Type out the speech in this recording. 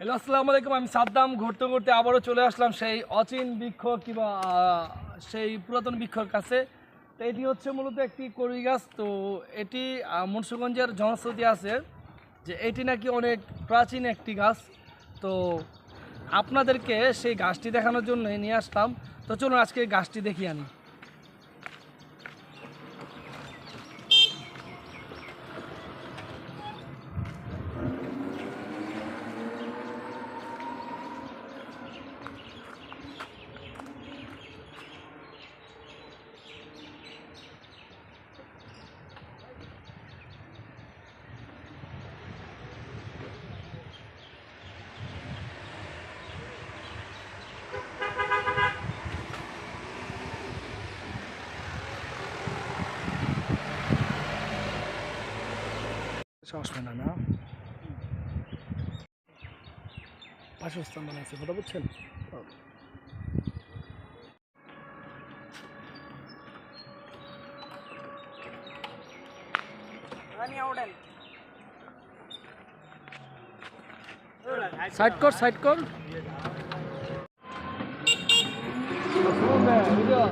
Hello, আসসালামু আলাইকুম। আমি সাদ্দাম ঘুরতে ঘুরতে আবারও চলে আসলাম সেই অচিন বৃক্ষ কিংবা সেই পুরাতন বৃক্ষর কাছে। তো এটি হচ্ছে মূলত একটি কড়ই গাছ। তো এটি মুন্সিগঞ্জের জনশ্রুতি আছে যে এটি নাকি অনেক প্রাচীন একটি গাছ। তো আপনাদেরকে সেই গাছটি দেখানোর জন্য নিয়ে আসলাম। তো চলুন আজকে এই গাছটি দেখিয়ে আনি। সমস্যা না, বাসস্থান বানাইছে, কথা বুঝছেন? সাইড কর, সাইড কর।